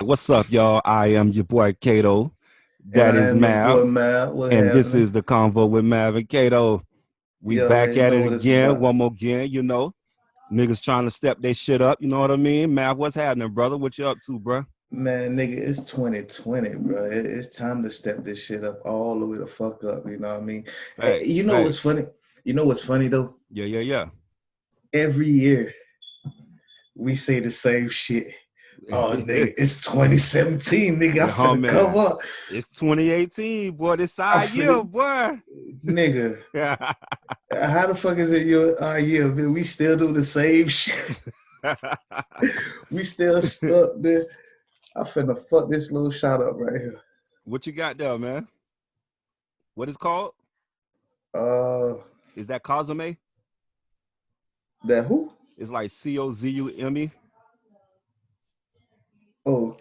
What's up, y'all? I am your boy Kato. And That I is am your boy Mav. Matt. What And this happening? is the Convo with Mav and Kato. We You back already at know it what it's again, about. one more again, you know. Niggas trying to step their shit up, you know what I mean? Mav, what's happening, brother? What you up to, bro? Man, nigga, it's 2020, bro. It's time to step this shit up all the way the fuck up. You know what I mean? Facts, You know what's facts. funny? You know what's funny though? Yeah. Every year we say the same shit. Oh, nigga, it's 2017, nigga. I'm Oh, finna come man. up. It's 2018, boy. This I'm side year, finna, boy. nigga. How the fuck is it your year, man? We still do the same shit. We still stuck, man. I'm finna fuck this little shot up right here. What you got there, man? What is called? Uh, Is that Cosme? that who? It's like Cozume. Oh,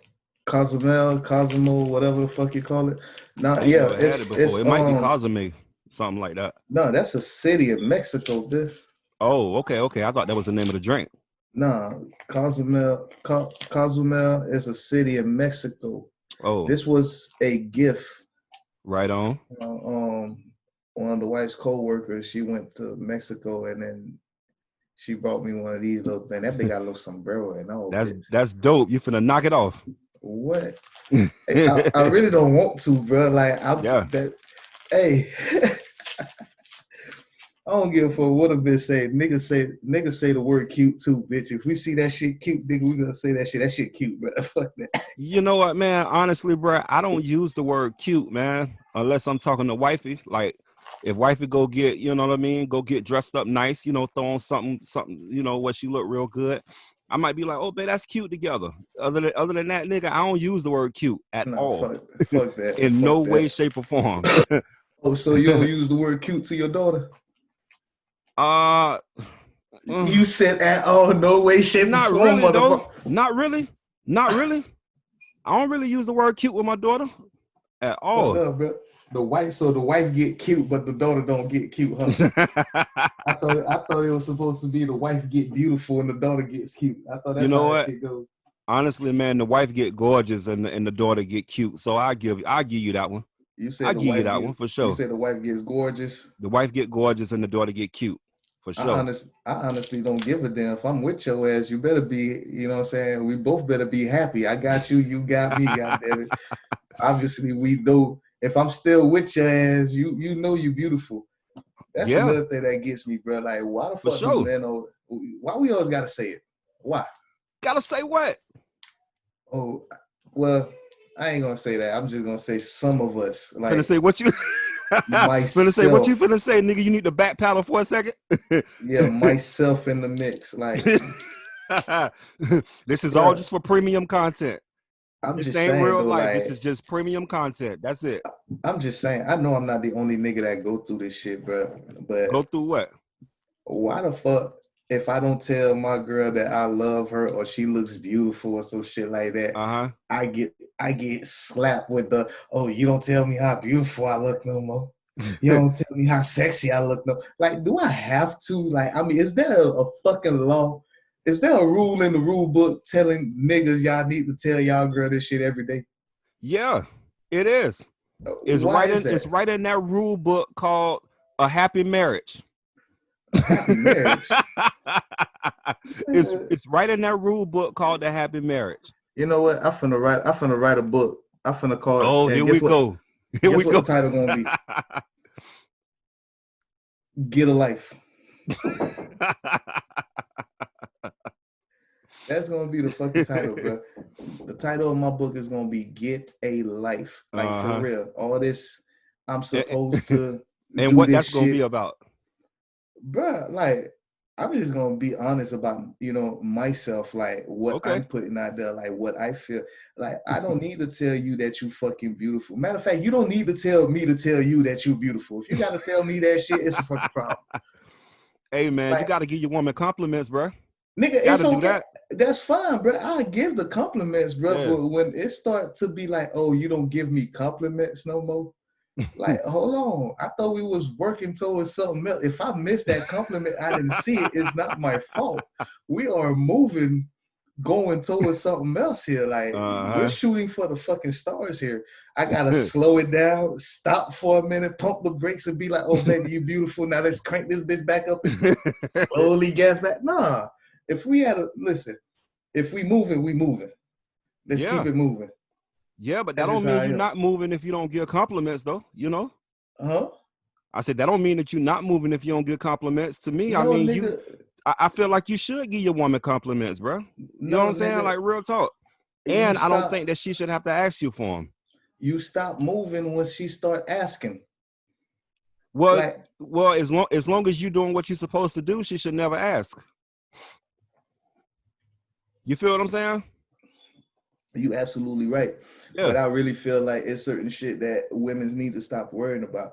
Cosmo, whatever the fuck you call it. Nah, I ain't yeah, never had it before. It might be Cosme, something like that. no, that's a city in Mexico, dude. Oh, okay. I thought that was the name of the drink. Nah, Cozumel is a city in Mexico. Oh, This was a gift. right on. One of the wife's co-workers, she went to Mexico and then she brought me one of these little things. That bitch got a little sombrero and all, bitch. That's dope. You finna knock it off. What? Hey, I really don't want to, bro. Like I'm Yeah. that. Hey, I don't give a fuck what a bitch say. Niggas say the word cute too, bitch. If we see that shit cute, nigga, we gonna say that shit. That shit cute, bro. Fuck that. You know what, man? Honestly, bro, I don't use the word cute, man, unless I'm talking to wifey. Like, if wifey go get, you know what I mean, go get dressed up nice, you know, throw on something, you know, where she look real good. I might be like, oh, babe, that's cute together. Other than that, nigga, I don't use the word cute at Nah, all. fuck that, In no fuck way, that. shape, or form. Oh, so you don't use the word cute to your daughter? uh, You said at all, no way, shape, or Not form, really, though. motherfucker. Not really. Not really. I don't really use the word cute with my daughter at Hold all. up, bro. The wife get cute, but the daughter don't get cute, huh? I thought it was supposed to be the wife get beautiful and the daughter gets cute. I thought You that's know how that what? shit goes. Honestly, man, the wife get gorgeous and the daughter get cute. So I give you that one. You I said the give you wife that get. one for You sure. said the wife gets gorgeous. The wife get gorgeous and the daughter get cute for sure. I honestly don't give a damn. If I'm with your ass, you better be. You know what I'm saying? We both better be happy. I got you. You got me. God damn it. Obviously, we know. If I'm still with your ass, you know you beautiful. That's Yeah, another thing that gets me, bro. Like, why the for fuck do sure. men? Why we always gotta say it? Why? Gotta say what? Oh, well, I ain't gonna say that. I'm just gonna say some of us, Finna like say what you finna say what you myself. finna say, nigga. You need to back paddle for a second. Yeah, myself in the mix. Like, This is all bro, just for premium content. I'm This just ain't saying real though, life. This like, is just premium content. That's it. I'm just saying. I know I'm not the only nigga that go through this shit, bro. Go But through what? why the fuck? If I don't tell my girl that I love her or she looks beautiful or some shit like that, Uh-huh. I get slapped with the, oh, you don't tell me how beautiful I look no more. You don't tell me how sexy I look no. Like, do I have to? Like, I mean, is there a fucking law? Is there a rule in the rule book telling niggas y'all need to tell y'all girl this shit every day? Yeah, it is. Why is It's that? right in that rule book called A Happy Marriage. A happy marriage. It's right in that rule book called The Happy Marriage. You know what? I finna write a book. I finna call it. Oh, And here we guess what? go. Here we Guess what the go. title gonna be? Get a life. That's gonna be the fucking title, bro. The title of my book is gonna be "Get a Life." Like for Uh-huh. real. All this, I'm And, supposed to and do what this that's gonna be shit, about. bro. Like, I'm just gonna be honest about myself, like what Okay. I'm putting out there, like what I feel. Like, I don't need to tell you that you fucking beautiful. Matter of fact, you don't need to tell me to tell you that you beautiful. If you gotta tell me that shit, it's a fucking problem. Hey man, you Like, gotta give your woman compliments, bro. nigga, it's Gotta do okay. that. That's fine, bro. I give the compliments, bro. Yeah. But when it start to be like, oh, you don't give me compliments no more, Like, hold on. I thought we was working towards something else. If I missed that compliment, I didn't see it. It's not my fault. We are moving, going towards something else here. Like, we're shooting for the fucking stars here. I gotta slow it down, stop for a minute, pump the brakes, and be like, "Oh, baby, you beautiful. Now let's crank this bitch back up and slowly gas back." Nah. If we had a listen, if we moving, we moving. Let's keep it moving. Yeah, but that don't mean you're not moving if you don't give compliments, though. You know. Uh-huh. I said that don't mean that you're not moving if you don't give compliments. To me, I mean nigga, I feel like you should give your woman compliments, bro. You know what I'm saying? Like real talk. And I don't think that she should have to ask you for them. You stop moving when she start asking. Well, as long as you're doing what you're supposed to do, she should never ask. You feel what I'm saying? You absolutely right. Yeah. But I really feel like it's certain shit that women need to stop worrying about.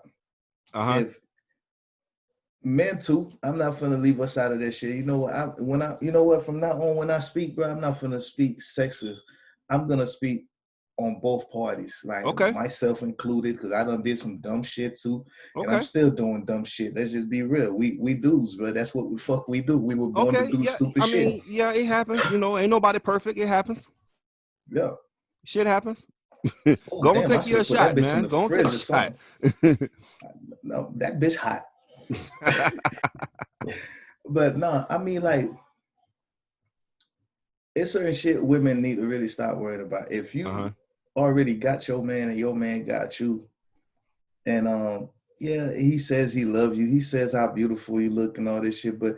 If men too, I'm not gonna leave us out of that shit. You know what? You know what? From now on, when I speak, bro, I'm not gonna speak sexist. I'm gonna speak on both parties, like myself included, because I done did some dumb shit too, and I'm still doing dumb shit. Let's just be real. We dudes, bro. That's what we do. We were born to do stupid shit. I mean, yeah, it happens. You know, ain't nobody perfect. It happens. Yeah, shit happens. Go and take your shot, man. Go and take a shot. No, that bitch hot. But no, I mean, like, it's certain shit women need to really stop worrying about. If you already got your man and your man got you, and yeah, he says he loves you, he says how beautiful you look and all this shit, but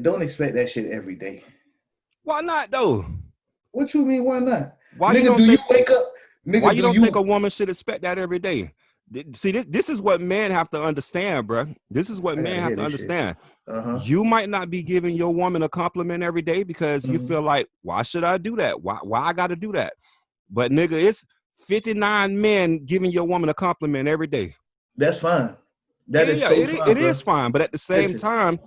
don't expect that shit every day. Why not though? What you mean? Why not? Why nigga, you wake up? Nigga, why you don't think a woman should expect that every day? See, this is what men have to understand, bro. This is what men have to understand. You might not be giving your woman a compliment every day because you feel like, why should I do that? Why I got to do that? But nigga, it's 59 men giving your woman a compliment every day. That's fine. That is so fine, it is fine. But at the same time,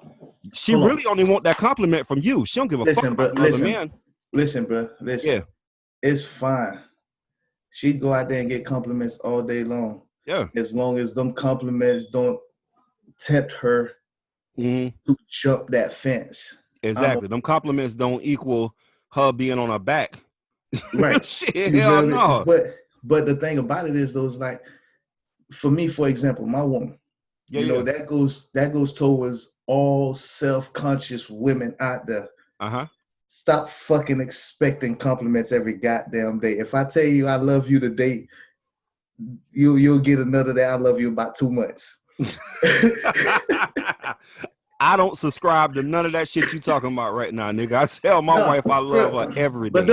she really only want that compliment from you. She don't give a fuck about other men. Listen, bro. Listen. Yeah. It's fine. She go out there and get compliments all day long. Yeah. As long as them compliments don't tempt her to jump that fence. Exactly. Them compliments don't equal her being on her back. Right. Shit, hell no. But the thing about it is, those like, for me, for example, my woman, that goes towards all self-conscious women out there. Stop fucking expecting compliments every goddamn day. If I tell you I love you today, you'll get another day I love you about 2 months. I don't subscribe to none of that shit you talking about right now, nigga. I tell my wife I love her every day. But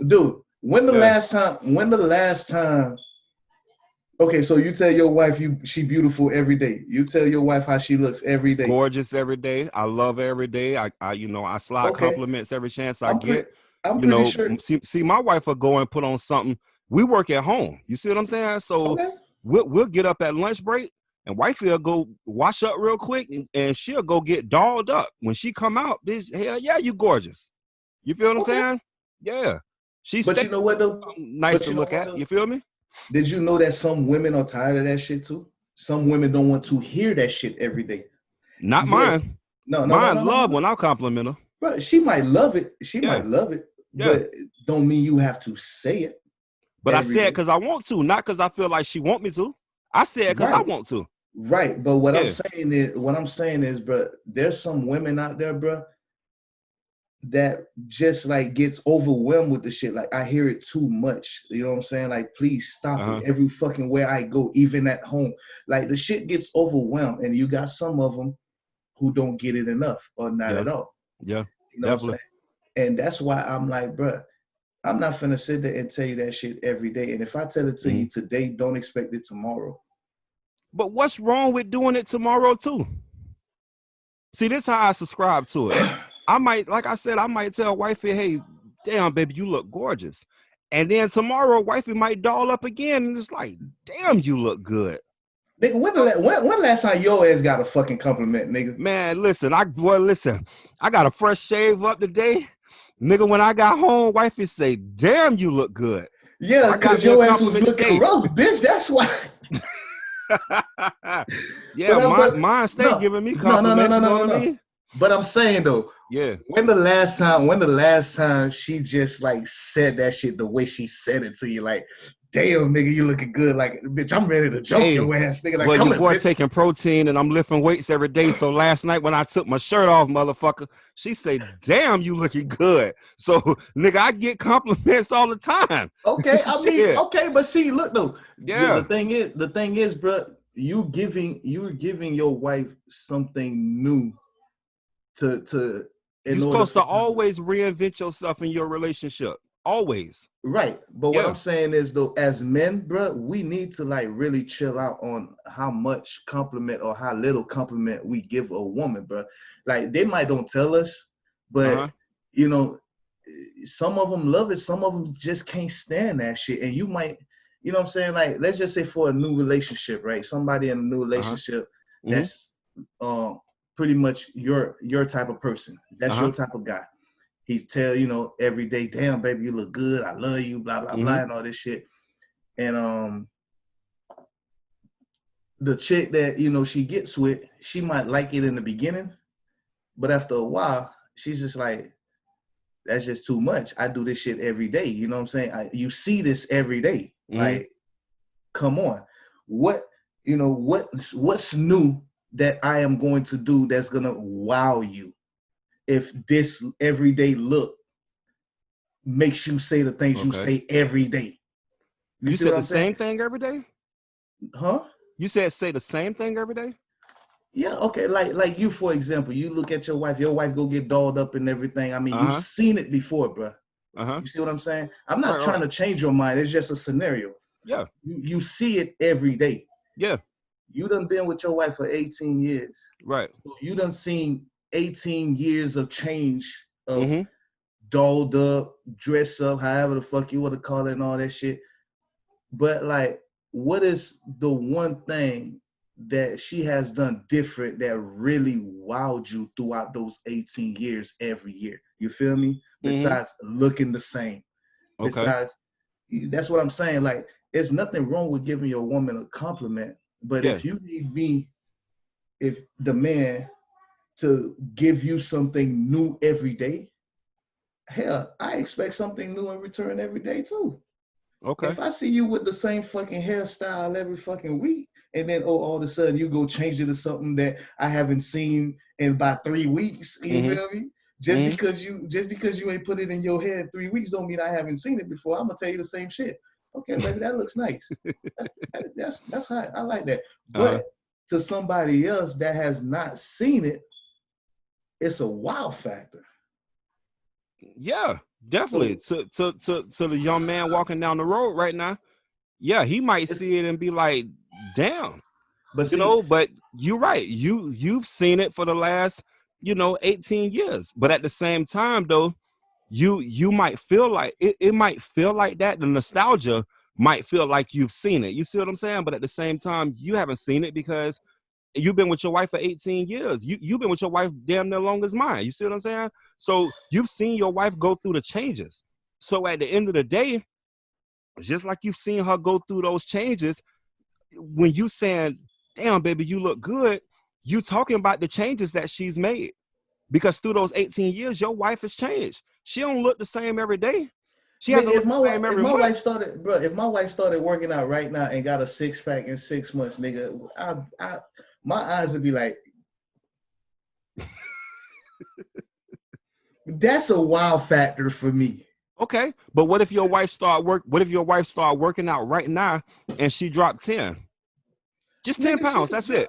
dude, when the last time okay, so you tell your wife she beautiful every day. You tell your wife how she looks every day. Gorgeous every day. I love her every day. I slide compliments every chance I get. I'm pretty sure. See, my wife will go and put on something. We work at home. You see what I'm saying? So we'll get up at lunch break, and wifey will go wash up real quick, and she'll go get dolled up. When she come out, hell yeah, you gorgeous. You feel what I'm saying? Yeah. But you know what though? Nice to look at. You feel me? Did you know that some women are tired of that shit too? Some women don't want to hear that shit every day. Not mine. No. Mine love when I compliment her. But she might love it. Might love it. Yeah. But don't mean you have to say it. But I said because I want to, not because I feel like she want me to. I said because I want to. Right. But what I'm saying is, bro, there's some women out there, bro, that just like gets overwhelmed with the shit. Like, I hear it too much. You know what I'm saying? Like, please stop it every fucking where I go, even at home. Like, the shit gets overwhelmed, and you got some of them who don't get it enough or not at all. Yeah. You know what I'm saying? And that's why I'm like, bro, I'm not finna sit there and tell you that shit every day. And if I tell it to you today, don't expect it tomorrow. But what's wrong with doing it tomorrow too? See, this is how I subscribe to it. I might tell wifey, hey, damn, baby, you look gorgeous. And then tomorrow, wifey might doll up again, and it's like, damn, you look good. Nigga, when last time your ass got a fucking compliment, nigga? Man, listen, I got a fresh shave up today. Nigga, when I got home, wifey say, damn, you look good. So Yeah, I got because me a your ass was compliment looking today. rough, bitch. That's why. Yeah, But mine stay no, giving me no, no, no, compliments. no, You know no, what no, I no. mean? But I'm saying though, Yeah. when the last time she just like said that shit the way she said it to you, like, damn nigga, you looking good. Like, bitch, I'm ready to choke Hey, your ass, nigga. Like, well, come your here, boy bitch. taking protein and I'm lifting weights every day. So last night when I took my shirt off, motherfucker, she said, damn, you looking good. So, nigga, I get compliments all the time. Okay, I mean, Shit. okay, but see, look though, Yeah. the thing is, bro, you're giving your wife something new to You're in order supposed to for her to, always reinvent yourself in your relationship. Always. right. But what Yeah. I'm saying is though, as men, bro, we need to like really chill out on how much compliment or how little compliment we give a woman, bro. Like they might don't tell us, but Uh-huh. you know, some of them love it, some of them just can't stand that shit. And you might, you know what I'm saying? Like, let's just say for a new relationship, right? Somebody in a new Uh-huh. relationship Mm-hmm. that's pretty much your type of person. That's Uh-huh. your type of guy. He's tell, you know, every day, damn baby, you look good, I love you, blah, blah, Mm-hmm. blah, and all this shit. And the chick that, you know, she gets with, she might like it in the beginning, but after a while, she's just like, that's just too much. I do this shit every day. You know what I'm saying? You see this every day. Mm-hmm. Like, come on. What, you know, what's new that I am going to do that's gonna wow you if this everyday look makes you say the things you Okay. say every day? You You see said what the I'm saying? same thing every day? Huh? You said say the same thing every day? Yeah, okay. Like you, for example, you look at your wife go get dolled up and everything. I mean, you've Uh-huh. seen it before, bro. Uh-huh. You see what I'm saying? I'm Right, not trying right. to change your mind. It's just a scenario. Yeah. You see it every day. Yeah. You done been with your wife for 18 years. Right. So you done seen 18 years of change of Mm-hmm. dolled up, dress up, however the fuck you want to call it and all that shit. But like, what is the one thing that she has done different that really wowed you throughout those 18 years every year? You feel me? Mm-hmm. Besides looking the same. Okay. Besides, that's what I'm saying. Like, there's nothing wrong with giving your woman a compliment. But Yeah. if you need me, if the man to give you something new every day, hell, I expect something new in return every day too. Okay. If I see you with the same fucking hairstyle every fucking week, and then all of a sudden you go change it to something that I haven't seen in about 3 weeks, you Mm-hmm. feel me? Mm-hmm. Just because you ain't put it in your head in 3 weeks don't mean I haven't seen it before. I'm gonna tell you the same shit. Okay, baby, that looks nice. That's hot. I like that. Uh-huh. But to somebody else that has not seen it, it's a wow factor. Yeah, definitely. So To the young man walking down the road right now, yeah, he might it's see it and be like, damn, but see, but you're right. You've seen it for the last, 18 years. But at the same time though, you might feel like it might feel like that. The nostalgia might feel like you've seen it. You see what I'm saying? But at the same time, you haven't seen it because you've been with your wife for 18 years. You've been with your wife damn near long as mine. You see what I'm saying? So you've seen your wife go through the changes. So at the end of the day, just like you've seen her go through those changes, when you saying, damn, baby, you look good, you talking about the changes that she's made. Because through those 18 years, your wife has changed. She don't look the same every day. She nigga, hasn't looked the same if every my month. wife started, bro, if my wife started working out right now and got a 6 pack in 6 months, nigga, my eyes would be like, that's a wow factor for me. Okay, but what if your wife start working out right now and she dropped 10? Just 10 Nigga, pounds. That's bro, it.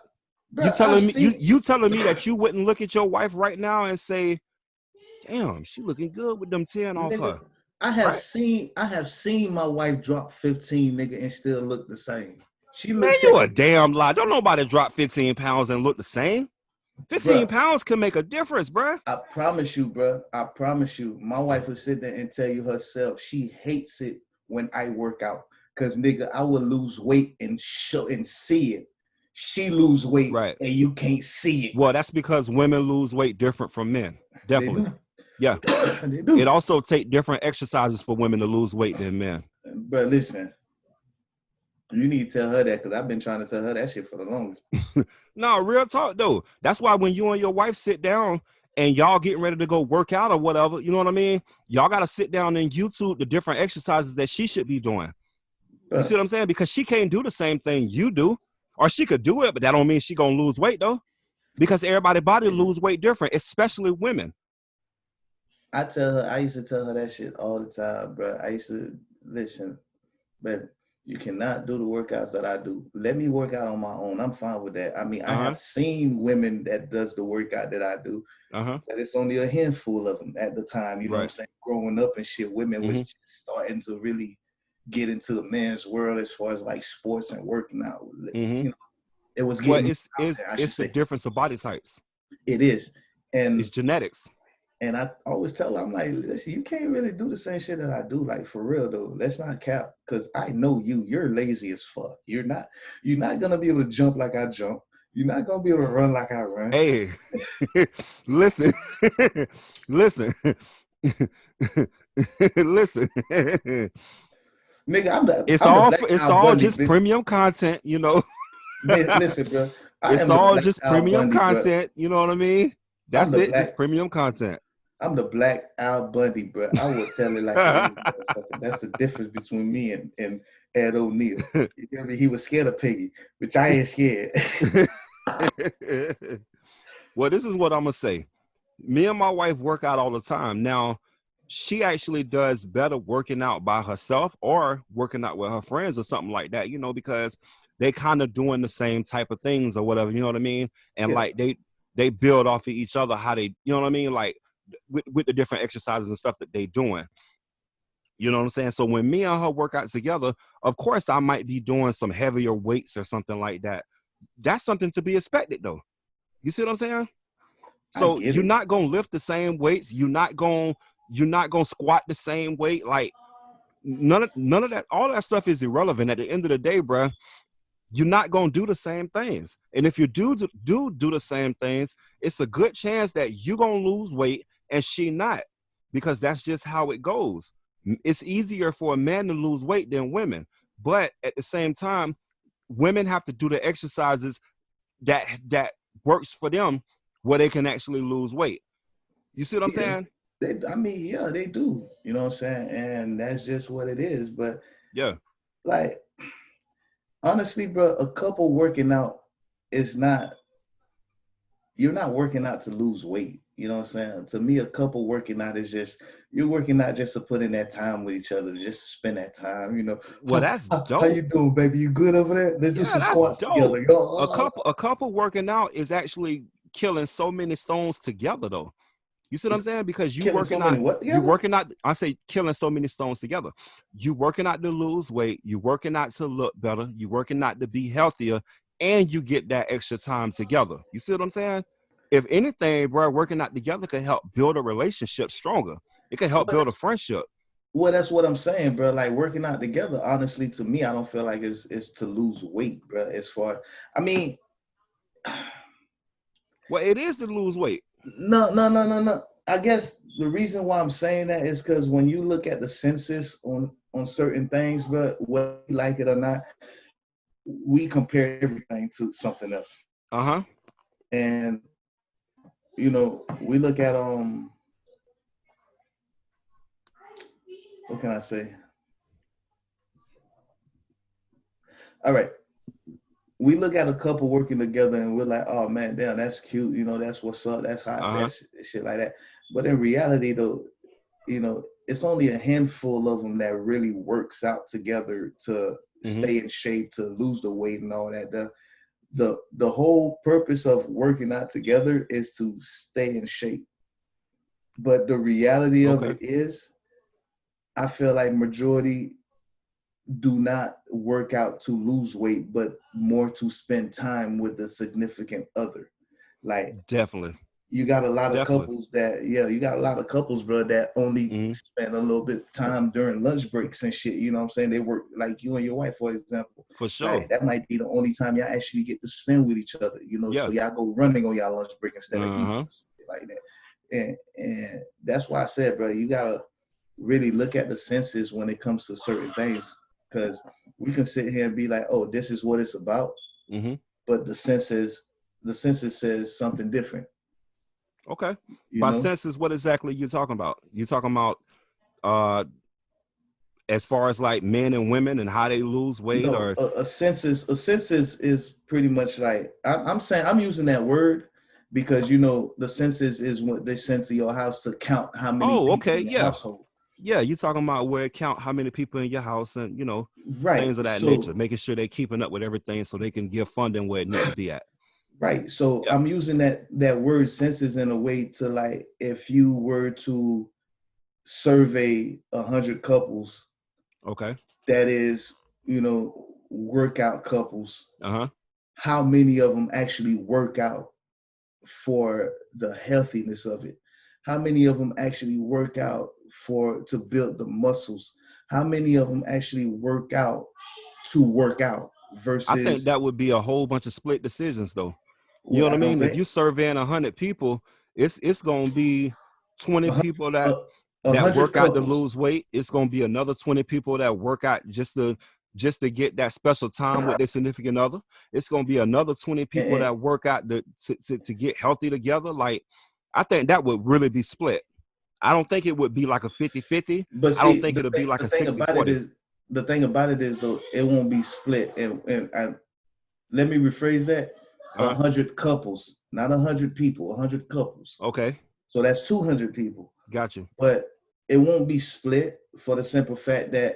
You bro, I've telling me seen, you telling me that you wouldn't look at your wife right now and say, damn, she looking good with them 10 off nigga, her. Right? I have seen my wife drop 15, nigga, and still look the same. She Man, looks you at, a damn lie. Don't nobody drop 15 pounds and look the same. 15 bro, pounds can make a difference, bruh. I promise you, bro. I promise you. My wife would sit there and tell you herself she hates it when I work out. Cause nigga, I will lose weight and show and see it. She lose weight Right. and you can't see it. Well, that's because women lose weight different from men. They Definitely. do. Yeah. They It do. also take different exercises for women to lose weight than men. But listen, you need to tell her that because I've been trying to tell her that shit for the longest. No, real talk though. That's why when you and your wife sit down and y'all getting ready to go work out or whatever, you know what I mean? Y'all got to sit down and YouTube the different exercises that she should be doing. You see But what I'm saying? Because she can't do the same thing you do, or she could do it, but that don't mean she gonna lose weight though. Because everybody body lose weight different, especially women. I used to tell her that shit all the time, bro. I used to listen, but you cannot do the workouts that I do. Let me work out on my own. I'm fine with that. I mean, I Uh huh. have seen women that does the workout that I do, Uh huh. but it's only a handful of them at the time. You know what I'm Right. saying? Growing up and shit, women was Mm-hmm. just starting to really get into the men's world as far as like sports and working out. Mm-hmm. You know, it was Well, getting it's out it's there, I should it's the say. difference of body types. It is. It's And genetics. I always tell her, I'm like, listen, you can't really do the same shit that I do. Like for real though, let's not cap. Cause I know you. You're lazy as fuck. You're not gonna be able to jump like I jump. You're not gonna be able to run like I run. Hey, listen, listen, listen. Nigga, It's I'm the all Black it's Al all Bundy, just bitch. premium content, you know. Listen, bro. I It's am the all Black just Al premium Bundy, bro. content, you know what I mean? I'm That's the it, black just premium content. I'm the Black Al Bundy, bro. I will tell it like it is, motherfucker. That's the difference between me and Ed O'Neill. You feel me? He was scared of Piggy, which I ain't scared. Well, this is what I'm gonna say. Me and my wife work out all the time. Now, she actually does better working out by herself or working out with her friends or something like that, you know, because they kind of doing the same type of things or whatever, you know what I mean? And Yeah, like they build off of each other how they, you know what I mean? Like with the different exercises and stuff that they doing. You know what I'm saying? So when me and her work out together, of course I might be doing some heavier weights or something like that. That's something to be expected though. You see what I'm saying? I So get you're it. not gonna lift the same weights. You're not gonna squat the same weight. Like none of that. All that stuff is irrelevant. At the end of the day, bruh, you're not gonna do the same things. And if you do the same things, it's a good chance that you're gonna lose weight and she not, because that's just how it goes. It's easier for a man to lose weight than women, but at the same time, women have to do the exercises that works for them where they can actually lose weight. You see what I'm Yeah, saying? I mean, yeah, they do. You know what I'm saying? And that's just what it is. But Yeah. like, honestly, bro, a couple working out is not. You're not working out to lose weight. You know what I'm saying? To me, a couple working out is just you're working out just to put in that time with each other, just to spend that time. You know, Well, that's how you dope. doing, baby? You good over there? Let's do Yeah, some that's squats dope. together. Yo, A couple working out is actually killing so many stones together though. You see what I'm it's saying? Because killing so many what you together? working out, I say killing so many stones together. You working out to lose weight, you working out to look better, you working out to be healthier, and you get that extra time together. You see what I'm saying? If anything, bro, working out together can help build a relationship stronger. It can help Well, build a friendship. that's what I'm saying, bro. Like working out together, honestly, to me, I don't feel like it's to lose weight, bro. As far, I mean, Well, it is to lose weight. no. I guess the reason why I'm saying that is because when you look at the census on certain things, bro, whether you like it or not, we compare everything to something else. Uh-huh. And we look at what can I say? All right, we look at a couple working together and we're like, oh man, damn, that's cute. That's what's up. That's hot. Uh-huh. That's shit like that. But in reality, though, it's only a handful of them that really works out together to Mm-hmm. stay in shape, to lose the weight and all that. The whole purpose of working out together is to stay in shape. But the reality of Okay. it is, I feel like majority do not work out to lose weight, but more to spend time with a significant other. Like Definitely. you got a lot of Definitely. couples that, yeah, you got a lot of couples, bro, that only Mm-hmm. spend a little bit of time during lunch breaks and shit. You know what I'm saying? They work like you and your wife, for example. For Like sure. that might be the only time y'all actually get to spend with each other. So Yeah. y'all go running on y'all lunch break instead of eating Uh-huh. like that. And that's why I said, bro, you gotta. really look at the senses when it comes to certain things, because we can sit here and be like, oh, this is what it's about, Mm-hmm. but the senses says something different, Okay. you By know. senses, what exactly you talking about? You talking about uh as far as like men and women and how they lose weight, No, or a census is pretty much like I'm saying, I'm using that word because the census is what they send to your house to count how many oh, people okay, in your yeah. household. Yeah, you talking about where it count how many people in your house and Right. things of that nature, So making sure they keeping up with everything so they can give funding where it need to be at. right. So Yeah. I'm using that word census in a way to, like, if you were to survey 100 couples, Okay. that is, workout couples, Uh-huh. how many of them actually work out for the healthiness of it? How many of them actually work out for to build the muscles? How many of them actually work out to work out I think versus that would be a whole bunch of split decisions though. You know what what I I don't mean? If think you surveying 100 people, it's gonna be 20 a hundred people a, a that hundred work out to couples. lose weight. It's gonna be another 20 people that work out just to get that special time with their significant other. It's gonna be another 20 people And, that work out to get healthy together. Like I think that would really be split. I don't think it would be like a 50-50. but I don't see, think it'll be like the a thing sixty about it forty. is the thing about it is though, it won't be split. Let me rephrase that: a Uh-huh. hundred couples, not 100 people, 100 couples. Okay. So that's 200 people. Got you. But it won't be split for the simple fact that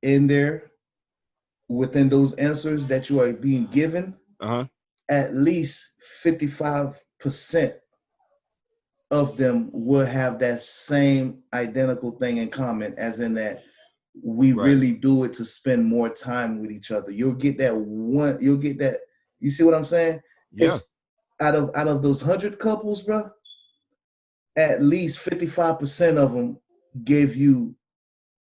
in there, within those answers that you are being given, Uh-huh. at least 55% of them will have that same identical thing in common, as in that we Right. really do it to spend more time with each other. You'll get that. You see what I'm saying? Yeah. It's out of those 100 couples, bro, at least 55% of them gave you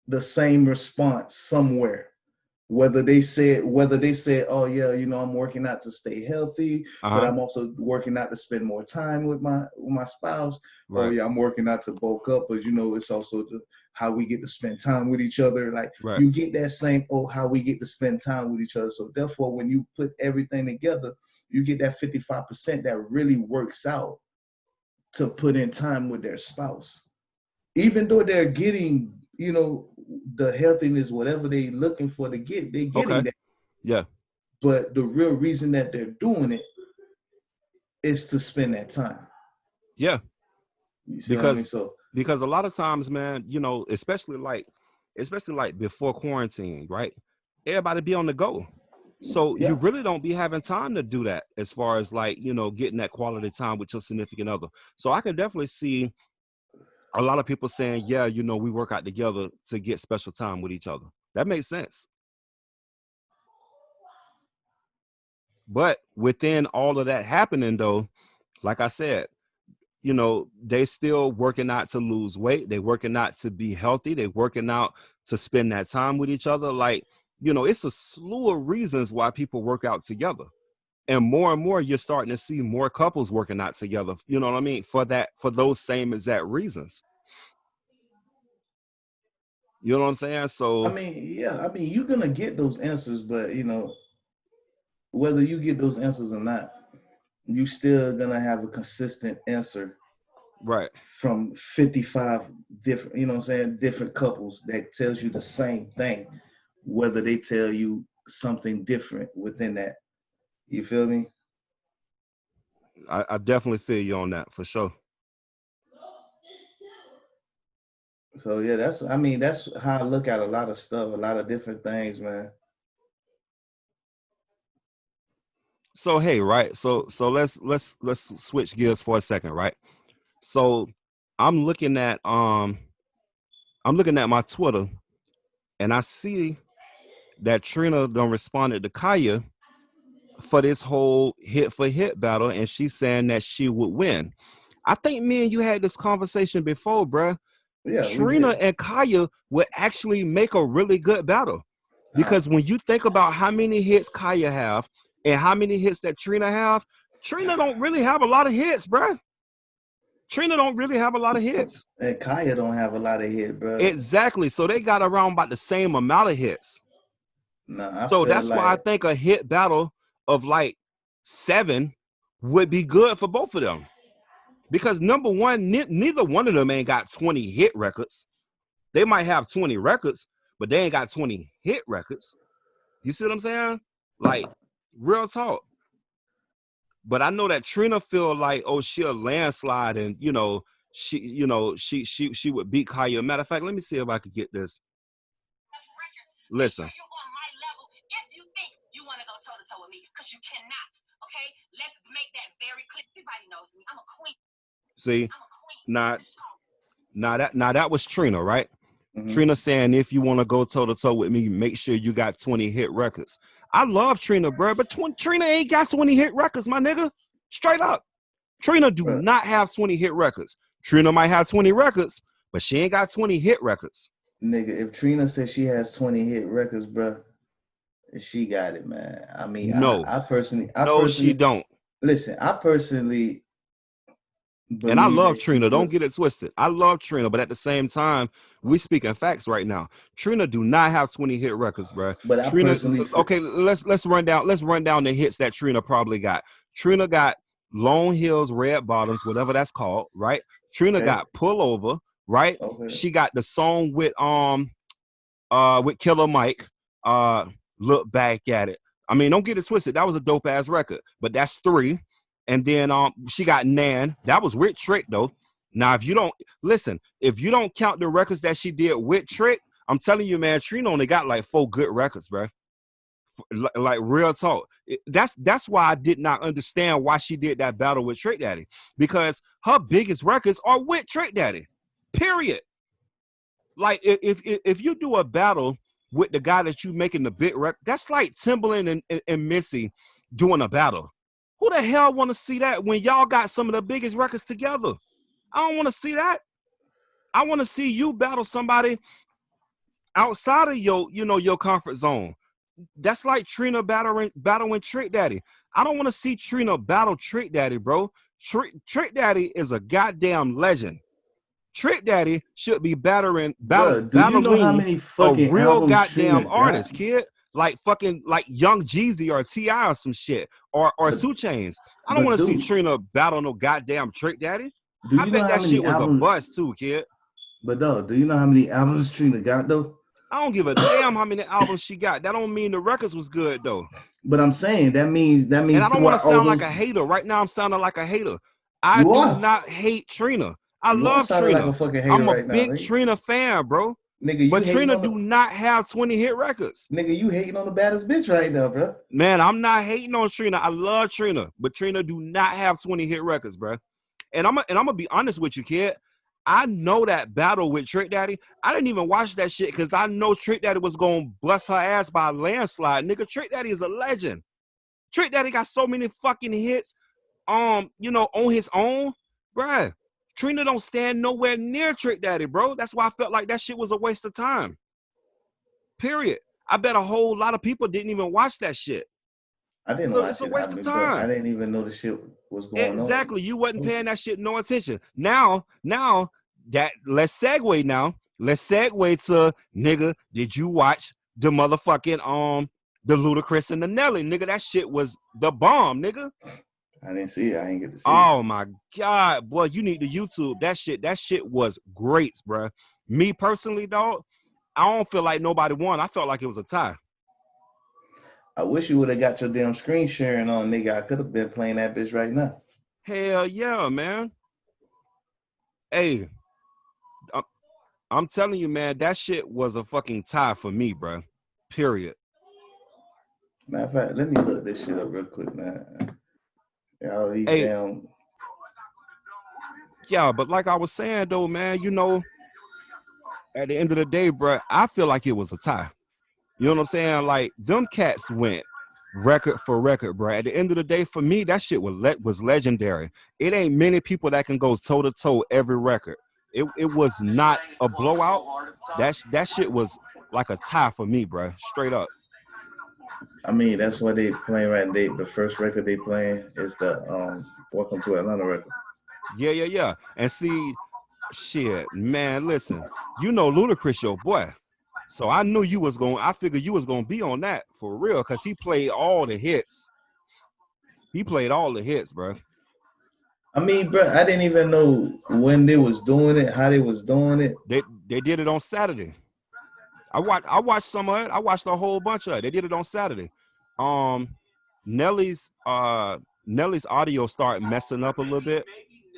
the same response somewhere. Whether they said, oh yeah, I'm working out to stay healthy, but Uh-huh. I'm also working out to spend more time with my spouse. Oh Right. yeah, I'm working out to bulk up, but it's also how we get to spend time with each other. Like, Right. you get that same, oh, how we get to spend time with each other. So therefore, when you put everything together, you get that 55% that really works out to put in time with their spouse, even though they're getting, the healthiness, whatever they looking for to get, they're getting Okay. that. Yeah. But the real reason that they're doing it is to spend that time. Yeah. You see what I mean? Because So because a lot of times, man, especially like before quarantine, right? Everybody be on the go. So you yeah, really don't be having time to do that as far as like, getting that quality time with your significant other. So I can definitely see a lot of people saying, yeah, we work out together to get special time with each other. That makes sense. But within all of that happening though, like I said, they still working out to lose weight. They working out to be healthy. They working out to spend that time with each other. Like, it's a slew of reasons why people work out together. And more, you're starting to see more couples working out together. You know what I mean? For those same exact reasons. You know what I'm saying? I So, mean, yeah, I mean, you're gonna get those answers, but whether you get those answers or not, you still gonna have a consistent answer right. from 55 different, what I'm saying, different couples that tells you the same thing, whether they tell you something different within that. You feel me? I definitely feel you on that for sure. So yeah, that's how I look at a lot of stuff, a lot of different things, man. So hey, right. So let's switch gears for a second, right? So I'm looking at um I'm looking at my Twitter and I see that Trina done responded to Kaya for this whole hit for hit battle, and she's saying that she would win. I think me and you had this conversation before, bruh. Yeah, we Trina did. and Kaya would actually make a really good battle. How? Because when you think about how many hits Kaya have and how many hits that Trina have, Trina don't really have a lot of hits, bruh. Trina don't really have a lot of hits. And Kaya don't have a lot of hit, bro. Exactly. So they got around about the same amount of hits. Nah, I So feel that's why I like, think a hit battle of like 7 would be good for both of them. Because number one, neither one of them ain't got 20 hit records. They might have 20 records, but they ain't got 20 hit records. You see what I'm saying? Like, real talk. But I know that Trina feel like, oh, she'll landslide, and she would beat Kaya. Matter of fact, let me see if I could get this. Listen. See, now that was Trina, right? Trina saying, if you want to go toe to toe with me, make sure you got 20 hit records. I love Trina, bro, but Trina ain't got 20 hit records, my nigga. Straight up. Trina do not have 20 hit records. Trina might have 20 records, but she ain't got 20 hit records. Nigga, if Trina says she has 20 hit records, bro, she got it, man. I mean, no, I personally, she don't. Listen, I personally and I believe love that she Trina. would. Don't get it twisted. I love Trina, but at the same time, we speaking facts right now. Trina do not have 20 hit records, bro. But I Trina, personally, okay, let's run down the hits that Trina probably got. Trina got Long Hills, Red Bottoms, whatever that's called, right? Trina got Pullover, right? Okay. She got the song with Killer Mike, Look Back at It. I mean, don't get it twisted. That was a dope ass record, but that's 3. And then she got Nan. That was with Trick though. Now, if you don't count the records that she did with Trick, I'm telling you, man, Trina only got like 4 good records, bro. Like real talk. That's why I did not understand why she did that battle with Trick Daddy, because her biggest records are with Trick Daddy. Period. Like if you do a battle with the guy that you making the big record, that's like Timbaland and Missy doing a battle. Who the hell want to see that when y'all got some of the biggest records together? I don't want to see that. I want to see you battle somebody outside of your comfort zone. That's like Trina battling Trick Daddy. I don't want to see Trina battle Trick Daddy, bro. Trick Daddy is a goddamn legend. Trick Daddy should be battling do you know how many a fucking real albums Trina goddamn got? artist, kid. Like fucking like Young Jeezy or T.I. or some shit. Or 2 Chainz. I don't want to see Trina battle no goddamn Trick Daddy. Do I you know bet how that many shit was a albums? bust too, kid. But do you know how many albums Trina got though? I don't give a damn how many albums she got. That don't mean the records was good though. But I'm saying that means And I don't want to throughout all sound like those. a hater. Right now I'm sounding like a hater. I You do are. not hate Trina. I You are love sounding like Trina. a fucking hater I'm a right now, big nigga. Trina fan, bro. Nigga, you But hating Trina on the do not have 20 hit records. nigga. You hating on the baddest bitch right now, bro. Man, I'm not hating on Trina. I love Trina, but Trina do not have 20 hit records, bro. And I'm gonna be honest with you, kid. I know that battle with Trick Daddy. I didn't even watch that shit because I know Trick Daddy was gonna bust her ass by a landslide. Nigga, Trick Daddy is a legend. Trick Daddy got so many fucking hits, on his own, bruh. Trina don't stand nowhere near Trick Daddy, bro. That's why I felt like that shit was a waste of time. Period. I bet a whole lot of people didn't even watch that shit. I didn't So watch it's a it. waste of Bro, I time. didn't even know the shit was going on. Exactly. You wasn't paying that shit no attention. Now that let's segue now. Let's segue to nigga. Did you watch the motherfucking the Ludacris and the Nelly? Nigga, that shit was the bomb, nigga. I didn't see it. I didn't get to see it. Oh my God, boy, you need to YouTube that shit. That shit was great, bro. Me personally, dog, I don't feel like nobody won. I felt like it was a tie. I wish you would have got your damn screen sharing on, nigga. I could have been playing that bitch right now. Hell yeah, man. Hey, I'm telling you, man, that shit was a fucking tie for me, bro. Period. Matter of fact, let me look this shit up real quick, man. All these damn. Yeah, but like I was saying though, man, at the end of the day, bro, I feel like it was a tie. You know what I'm saying? Like them cats went record for record, bro. At the end of the day, for me, that shit was legendary. It ain't many people that can go toe to toe every record. It was not a blowout. That shit was like a tie for me, bro. Straight up. I mean, that's what they playing right. The first record they playing is the Welcome to Atlanta record. Yeah. And see, shit, man, listen, you know Ludacris your boy. So I knew you was going, I figured you was gonna be on that for real, because he played all the hits. He played all the hits, bro. I mean, bro, I didn't even know when they was doing it, how they was doing it. They did it on Saturday. I watched some of it. I watched a whole bunch of it. They did it on Saturday. Um Nelly's Nelly's audio started messing up a little bit.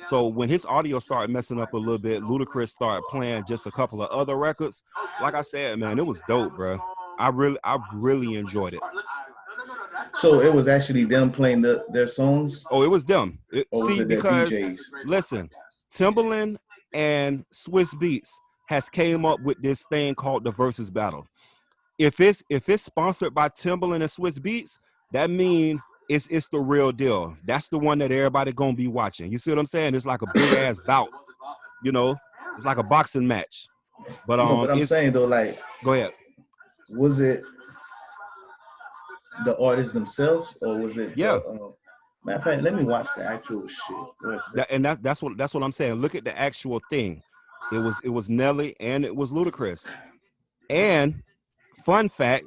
So when his audio started messing up a little bit, Ludacris started playing just a couple of other records. Like I said, man, it was dope, bro. I really enjoyed it. So it was actually them playing their songs, Oh, it was them. or was See, it their because DJs? listen, Timbaland and Swiss Beats has came up with this thing called the versus battle. If it's sponsored by Timbaland and Swiss Beats, that means it's the real deal. That's the one that everybody gonna be watching. You see what I'm saying? It's like a big ass bout. You know, it's like a boxing match. But No, but I'm it's saying though, like, go ahead. was it the artists themselves, or was it the? Yeah, Matter of fact, let me watch the actual shit. Where's that? and that's what I'm saying. Look at the actual thing. It was Nelly and it was Ludacris. And fun fact,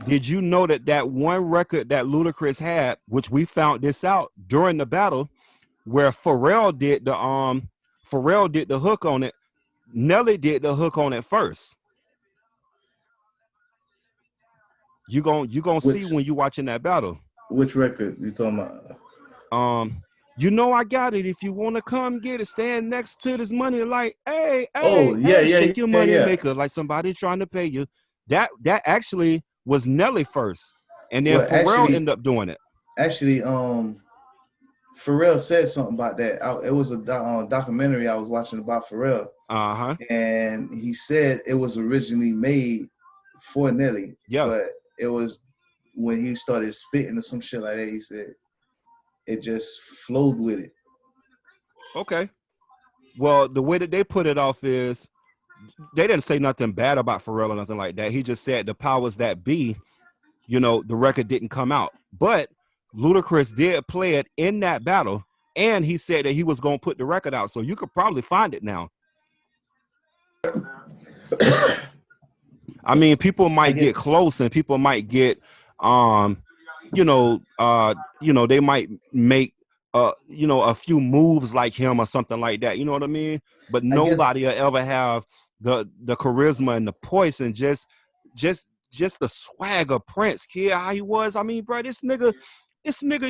did you know that that one record that Ludacris had, which we found this out during the battle, where Pharrell did the hook on it. Nelly did the hook on it first. You gonna see Which when you watching that battle. which record you talking about? Um, you know I got it. If you wanna come get it, stand next to this money like, hey, Oh hey, yeah, hey, yeah, shake your yeah, money yeah. maker like somebody trying to pay you. That actually was Nelly first, and then Well, Pharrell ended up doing it. actually, Pharrell said something about that. It was a documentary I was watching about Pharrell, Uh-huh. and he said it was originally made for Nelly, Yeah. but it was when he started spitting or some shit like that. He said it just flowed with it. Okay. Well, the way that they put it off is they didn't say nothing bad about Pharrell or nothing like that. He just said the powers that be, the record didn't come out. But Ludacris did play it in that battle, and he said that he was going to put the record out. So you could probably find it now. I mean, people I might get get close and people might get um they might make a few moves like him or something like that. You know what I mean? But I guess nobody will ever have the charisma and the poise and just just the swag of Prince, kid, how he was. I mean, bro, this nigga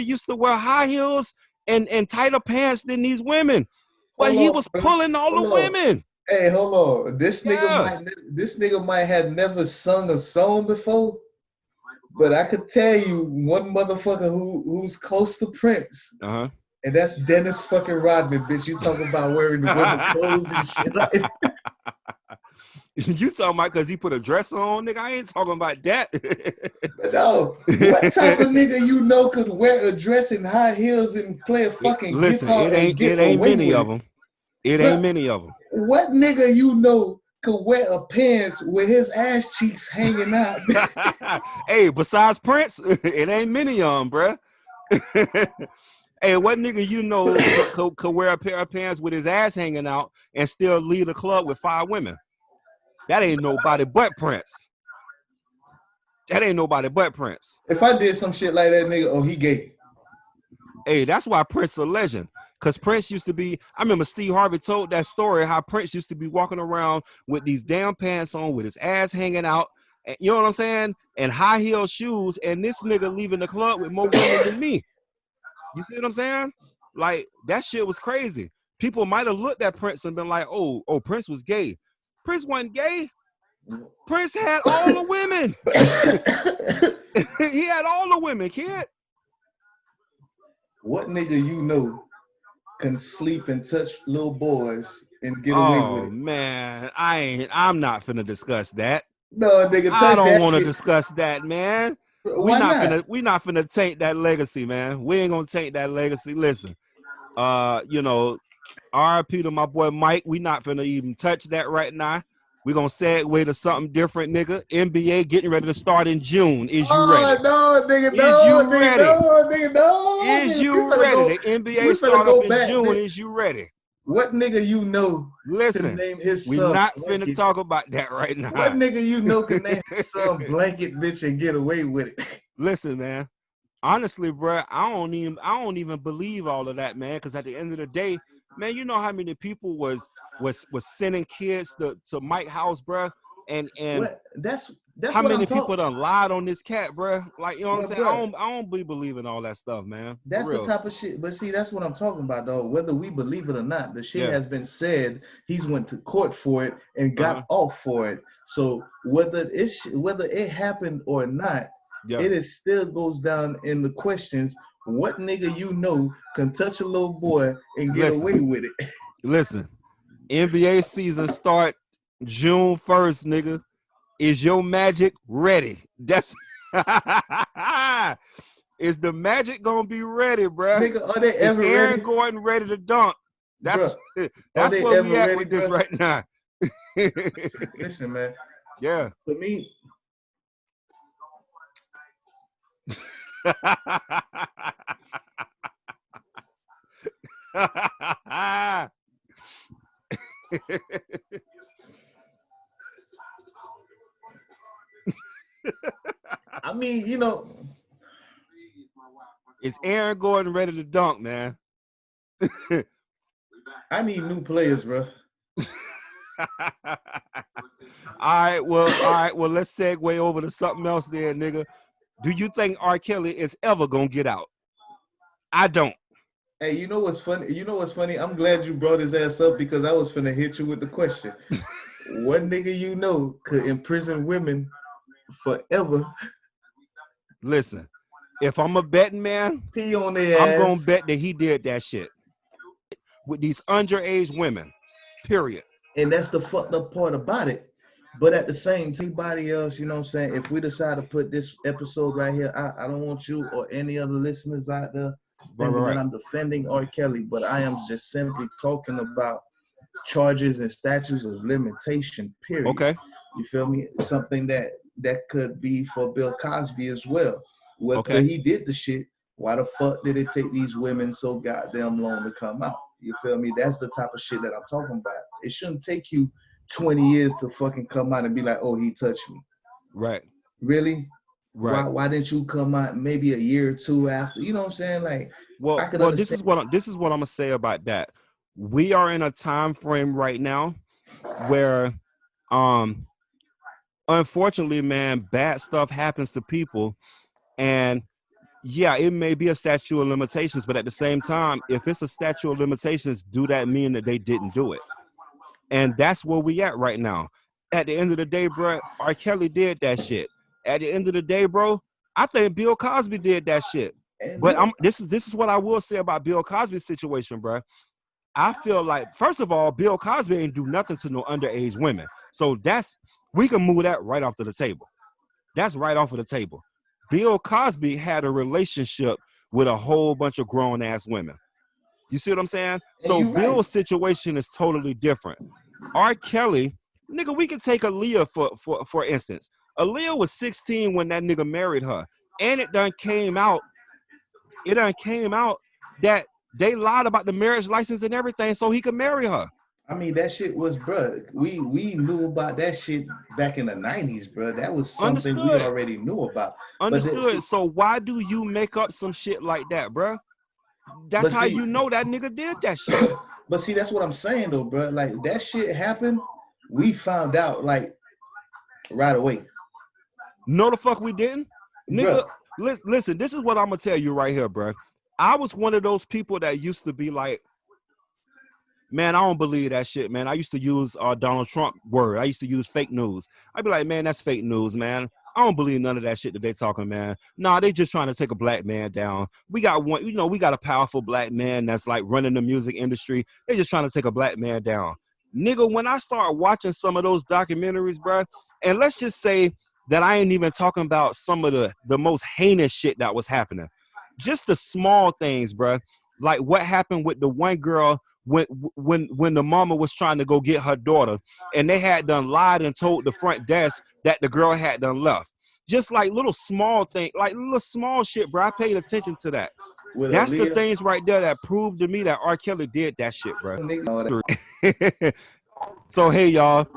used to wear high heels and tighter pants than these women. But hold he on, was bro. pulling all Hold the on. women. Hey, hold on. Yeah. This nigga might have never sung a song before, but I could tell you one motherfucker who's close to Prince, Uh-huh. and that's Dennis fucking Rodman, bitch. You talking about wearing the women clothes and shit like that. You talking about because he put a dress on, nigga? I ain't talking about that. But no, what type of nigga you know could wear a dress and high heels and play a fucking Listen, guitar it and ain't get it ain't away many with of it? them. It ain't But many of them. what nigga you know could wear a pants with his ass cheeks hanging out? Hey, besides Prince, it ain't many of them, bruh. Hey, what nigga you know could wear a pair of pants with his ass hanging out and still leave the club with 5 women? That ain't nobody but Prince. That ain't nobody but Prince. If I did some shit like that, nigga, oh, he gay. Hey, that's why Prince is a legend. Because Prince used to be, I remember Steve Harvey told that story how Prince used to be walking around with these damn pants on with his ass hanging out. You know what I'm saying? And high heel shoes. And this nigga leaving the club with more women than me. You see what I'm saying? Like, that shit was crazy. People might have looked at Prince and been like, oh, Prince was gay. Prince wasn't gay. Prince had all the women. He had all the women, kid. What nigga you know can sleep and touch little boys and get away with Oh it? man, I'm not finna discuss that. No, nigga, I touch don't that want to shit. discuss that, man. We Why not not? finna we not finna taint that legacy, man. We ain't gonna taint that legacy. Listen, uh, you know, RIP to my boy Mike. We not finna even touch that right now. We're gonna segue to something different, nigga. NBA getting ready to start in June. Is you ready? Oh no, nigga, Is no, you nigga, ready? no, nigga, no, Is nigga. We you better ready? go. The NBA We better start up go in back, June. nigga. Is you ready? What nigga you know can Listen, name his we son not finna blanket? talk about that right What now. nigga you know can name his son blanket bitch and get away with it? Listen, man. Honestly, bro, I don't even believe all of that, man. Because at the end of the day, man, you know how many people was sending kids to Mike House, bro, and What? That's how what I'm many people talking. done lied on this cat, bro? Like, you know what I'm Well, saying? bro, I don't be believing all that stuff, man. For that's the real. type of shit. But see, that's what I'm talking about, though. Whether we believe it or not, the shit Yeah. has been said. He's went to court for it and Uh-huh. got off for it. So whether it happened or not, Yeah. it is still goes down in the questions. What nigga you know can touch a little boy and get Listen, away with it? listen. NBA season start June 1st, nigga. Is your magic ready? That's is the magic gonna be ready, bruh? Nigga, are they Is ever Aaron ready, Gordon ready to dunk? bro? That's Are that's they where we ever at ready, with this bro? right now. Listen, man. Yeah. For me, I mean, you know, Is Aaron Gordon ready to dunk, man? I need new players, bro. All right, well, let's segue over to something else there, nigga. Do you think R. Kelly is ever gonna get out? I don't. Hey, you know what's funny? You know what's funny? I'm glad you brought his ass up because I was finna hit you with the question. What nigga you know could imprison women forever, Listen, if I'm a betting man, pee on I'm their gonna ass, bet that he did that shit with these underage women. Period. and that's the fucked up part about it. But at the same time, anybody else, you know what I'm saying? If we decide to put this episode right here, I don't want you or any other listeners out there Right, right, thinking that right. I'm defending R. Kelly, but I am just simply talking about charges and statutes of limitation, period. Okay. You feel me? Something that could be for Bill Cosby as well. Whether Okay. he did the shit, why the fuck did it take these women so goddamn long to come out? You feel me? That's the type of shit that I'm talking about. It shouldn't take you 20 years to fucking come out and be like, oh, he touched me. Right. Really? Right. Why didn't you come out maybe a year or two after? You know what I'm saying? Like, I could Well, this understand. is what I'm gonna say about that. We are in a time frame right now where um unfortunately, man, bad stuff happens to people. And yeah, it may be a statute of limitations, but at the same time, if it's a statute of limitations, do that mean that they didn't do it? And that's where we at right now. At the end of the day, bro, R. Kelly did that shit. At the end of the day, bro, I think Bill Cosby did that shit. And But look, this is what I will say about Bill Cosby's situation, bro. I feel like, first of all, Bill Cosby ain't do nothing to no underage women. So we can move that right off to the table. That's right off of the table. Bill Cosby had a relationship with a whole bunch of grown ass women. You see what I'm saying? and So you right. Bill's situation is totally different. R. Kelly, nigga, we can take Aaliyah for instance. Aaliyah was 16 when that nigga married her. And it done came out that they lied about the marriage license and everything so he could marry her. I mean, that shit was, bruh. We knew about that shit back in the '90s, bruh. That was something we Understood. already knew about. But then, Understood. see, So why do you make up some shit like that, bruh? That's but how see, you know that nigga did that shit. but see, that's what I'm saying though, bruh. Like that shit happened. We found out like right away, No, the fuck we didn't, nigga. bruh. Listen. This is what I'm gonna tell you right here, bruh. I was one of those people that used to be like, man, I don't believe that shit, man. I used to use Donald Trump word. I used to use fake news. I'd be like, man, that's fake news, man. I don't believe none of that shit that they talking, man. Nah, they just trying to take a black man down. We got one, we got a powerful black man that's like running the music industry. They just trying to take a black man down. Nigga, when I start watching some of those documentaries, bruh, and let's just say that I ain't even talking about some of the most heinous shit that was happening. Just the small things, bruh. Like what happened with the one girl when the mama was trying to go get her daughter, and they had done lied and told the front desk that the girl had done left. Just like little small thing, like little small shit, bro. I paid attention to that. With That's the Aaliyah, things right there that proved to me that R. Kelly did that shit, bro. So hey, y'all.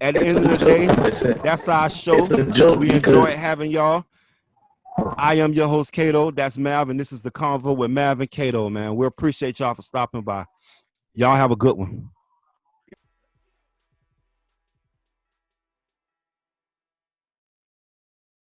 At the end of the day, that's our show. It's a joke. We enjoyed having y'all. I am your host, Kato. That's Mav, and this is the Convo with Mav and Kato, man. We appreciate y'all for stopping by. Y'all have a good one.